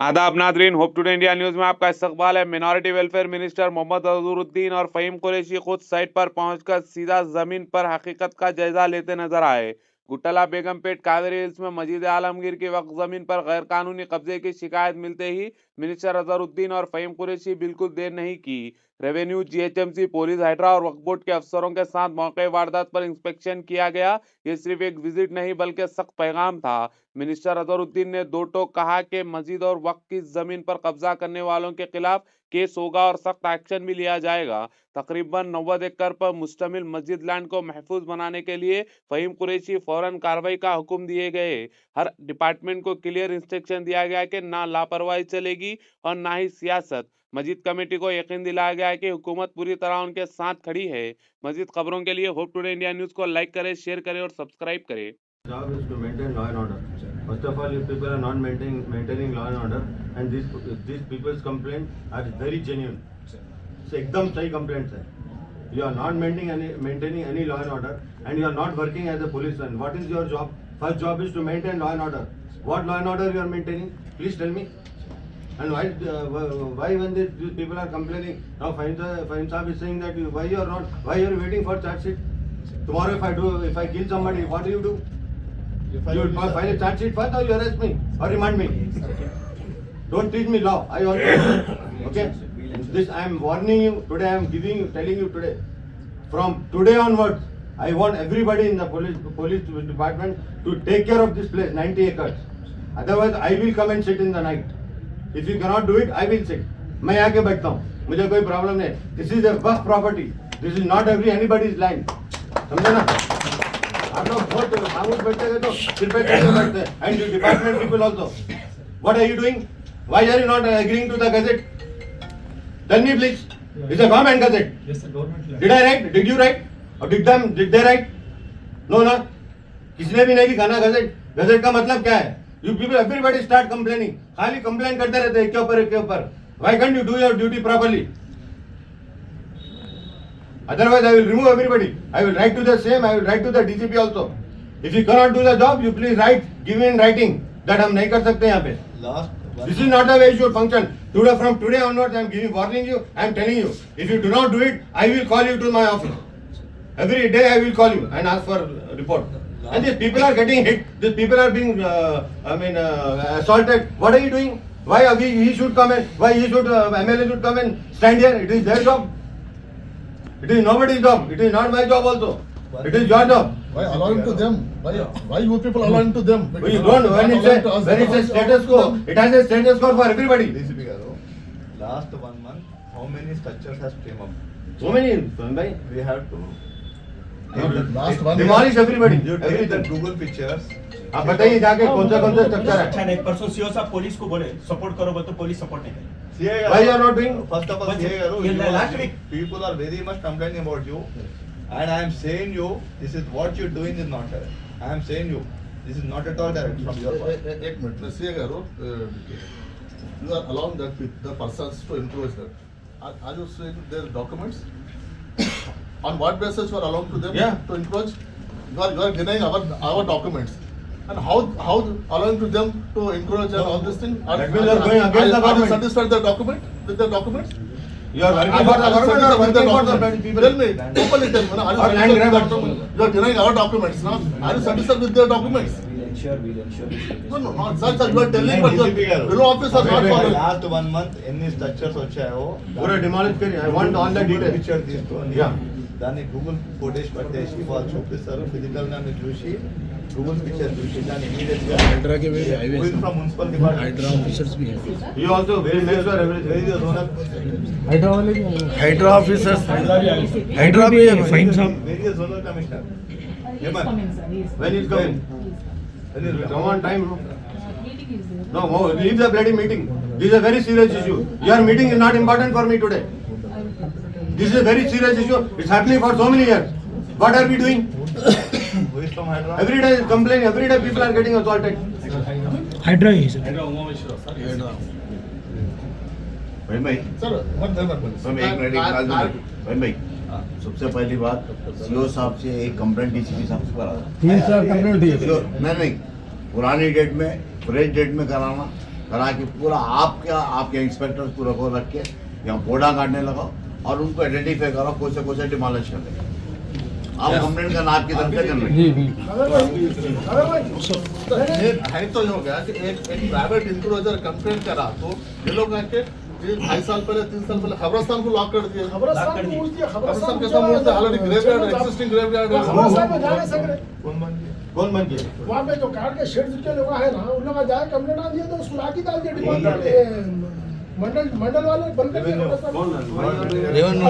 आदाब नादरीन, Hope Today India News में आपका इस्तकबाल है। Minority welfare minister Mohammed Azharuddin और फ़हीम कुरैशी खुद साइट पर पहुंचकर सीधा जमीन पर हकीकत का जायजा लेते नजर आए। गुटला बेगमपेट कावेरी हिल्स में मस्जिद आलमगीर की वक्फ जमीन पर गैर कानूनी कब्जे की शिकायत मिलते ही मिनिस्टर अजहरुद्दीन और फ़हीम कुरैशी बिल्कुल देर नहीं की। रेवेन्यू, जीएचएमसी, पुलिस, हाइड्रा और वक्फ बोर्ड के अफसरों के साथ मौके वारदात पर इंस्पेक्शन किया गया। ये सिर्फ एक विजिट नहीं बल्कि सख्त पैगाम था। मिनिस्टर अजहरुद्दीन ने दो टोक कहा कि मस्जिद और वक्फ की जमीन पर कब्जा करने वालों के खिलाफ केस होगा और सख्त एक्शन भी लिया जाएगा। तकरीबन 90 एकड़ पर मुश्तमिल मस्जिद लैंड को महफूज बनाने के लिए फ़हीम कुरैशी फौरन कार्रवाई का हुक्म दिए गए। हर डिपार्टमेंट को क्लियर इंस्ट्रक्शन दिया गया कि ना लापरवाही चलेगी और ना ही सियासत। मस्जिद कमेटी को यकीन दिलाया गया है कि हुकूमत पूरी तरह उनके साथ खड़ी है। मस्जिद खबरों के लिए होप टुडे इंडिया न्यूज को लाइक करें, शेयर करें और सब्सक्राइब करें। Job is to maintain law and order. First of all, if people are not maintaining law and order, and these people's complaint are very genuine. So एकदम सही complaints है. You are not maintaining any law and order, and you are not working as a policeman. What is your job? First job is to maintain law and order. What law and order you are maintaining? Please tell me. And why when these people are complaining now? Fahim Saab is saying that why you are waiting for charge sheet? Tomorrow if I kill somebody, what do you do? You will file a charge sheet first, or you arrest me or remand me. Don't teach me law. I also okay. This I am warning you today. I am telling you today. From today onwards, I want everybody in the police department to take care of this place, 90 acres. Otherwise, I will come and sit in the night. If you cannot do it, I will sit. मैं आके बैठता हूँ, मुझे कोई problem नहीं. This is a Waqf property. This is not anybody's land. समझे ना? आप लोग बहुत खामोश बैठते हैं तो सिर पे चढ़ के बैठते हैं. And you department people also. What are you doing? Why are you not agreeing to the gazette? Tell me please. It's a government gazette. Yes, sir, government. Did I write? Did you write? Or did they write? No ना. किसने भी नहीं लिखा ना gazette. Gazette का मतलब क्या है? You people, everybody start complaining. खाली complain करते रहते हैं एक के ऊपर. Why can't you do your duty properly? Otherwise, I will remove everybody. I will write to the same. I will write to the DCP also. If you cannot do the job, you please write. Give me in writing that हम नहीं कर सकते यहाँ पे. This is not the way you should function. From today onwards, I am warning you. I am telling you. If you do not do it, I will call you to my office. Every day I will call you and ask for a report. And these people are getting hit. These people are being, assaulted. What are you doing? Why he should come and why he should MLA should come and stand here? It is their job. It is nobody's job. It is not my job also. It is your job. Why allowing to them? Why you people allowing to them? We don't. When it's a status quo, it has a status quo for everybody. DCP Garu, last 1 month, how many structures has came up? So many. Bhai. We have to Last 1 demolish everybody. you take the Google pictures. आप बताइए जाके कौन सा structure है. अच्छा नहीं, परसों CO साहब पुलिस को बोले सपोर्ट करो, तो पुलिस सपोर्ट नहीं करेगी. Why you are not doing? First of all, But CA Garu, in the last week- people are very much complaining about you, and I am saying you, this is what you are doing is not correct. I am saying you, this is not at all correct from your part. एक minute CA garu, you are allowing that the persons to encroach that. Are you saying their documents? On what basis you are allowing to them Yeah. to encroach? You are denying our documents. And how allowing to them to encroach and all this thing? That means you are going against the Are you government. satisfied with the documents? You are working for the government or working for the people? Tell me, openly tell me. Are you Or land satisfied with grab the document? You are denying our documents now. Are you satisfied with their documents? We'll ensure. No, not such as you are telling, but the DCP garu. below office are not following. Last 1 month, any structures వచ్చాయో पूरा demolish करिए. I want all the details. Picture తీసుకొని Yeah. దాన్ని Google footage పట్టేసి వాళ్ళు చూపిస్తారు. Physical గా మీరు చూసి గూగుల్ పిక్చర్ చూసి దాన్ని ఇమీడియట్ గా हाइड्रा के भी highway from municipal department hydra officers भी हैं. You also will make sure everything. Very zonal hydra वाले भी हैं. हाइड्रा ऑफिसर्स हाइड्रा भी है फाइन साहब. Very zonal commissioner He is coming, sir. He is When is coming? When is Come on time. meeting is there. No, leave the bloody meeting. This is a very serious issue. Your meeting is not important for me today. I will come, sir. This is a very serious issue. It's happening for so many years. What are we doing? who is from Hyderabad? Every day is complaining. Every day people are getting assaulted. Hydra he sir. भाई Sir, one minute. Ma'am एक minute एक बात भाई सबसे पहली बात CO साहब से एक कंप्लेंट डीसीपी साहब से करा 3 4 कंप्लेंट दिए. नहीं पुरानी डेट में फ्रेश डेट में कराना करा के पूरा आपके इंस्पेक्टर पूरा को रख के यहाँ बोर्डा काटने लगाओ और उनको आइडेंटिफाई करो कौन से डिमोलिश कर लेंगे। आप कंप्लेंट करना आपकी तरफ से कर रहे हैं। ये है तो ये हो गया कि एक प्राइवेट इंक्रोचर कंप्लेंट करा तो ये लोग आके 2.5 साल पहले 3 साल पहले खबरस्तान को लॉक कर दिए। खबरस्तान को मूव खबरस्तान कैसा मूव है? ऑलरेडी ग्रेवयार्ड एक्सिस्टिंग ग्रेवयार्ड है। कौन बन गया? वहाँ पे जो कार के शेड के लोग है ना, उन लोग जाए कंप्लेंट आ दिया तो उसको राखी डाल दिया डिमांड मंडल वाले बंद कर दिया। कौन? रेवेन्यू